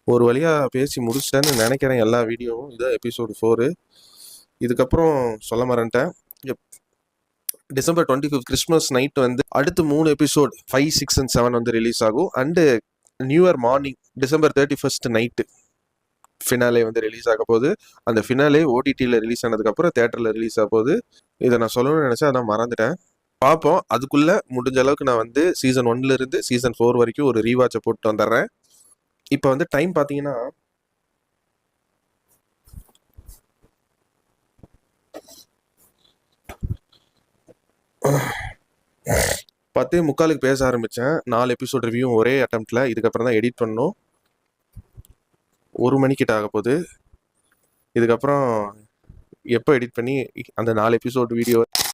ஒரு வழியாக பேசி முடிச்சிட்டேன்னு நினைக்கிறேன். எல்லா வீடியோவும் இதான் எபிசோடு 4. இதுக்கப்புறம் சொல்ல மறந்துட்டேன். டிசம்பர் 25 கிறிஸ்மஸ் நைட் வந்து அடுத்து 3 எபிசோட் 5, 6 and 7 வந்து ரிலீஸ் ஆகும். And new year morning December 31 night finale வந்து ரிலீஸ் ஆக போகுது. அந்த ஃபினாலே ஓடிடியில் ரிலீஸ் ஆனதுக்கப்புறம் தேட்டரில் ரிலீஸ் ஆக போகுது. இதை நான் சொல்லணும்னு நினச்சேன், அதான் மறந்துட்டேன். பார்ப்போம். அதுக்குள்ளே முடிஞ்ச அளவுக்கு நான் வந்து சீசன் 1லேருந்து சீசன் 4 வரைக்கும் ஒரு ரீவாட்சை போட்டு வந்துடுறேன். இப்போ வந்து டைம் பார்த்தீங்கன்னா 10:45 பேச ஆரம்பித்தேன். 4 எபிசோட் ரிவ்யூவும் ஒரே அட்டம்ப்டில். இதுக்கப்புறம் தான் எடிட் பண்ணணும். 1 மணிக்கிட்ட ஆக போகுது. இதுக்கப்புறம் எப்போ எடிட் பண்ணி அந்த 4 எபிசோட் வீடியோ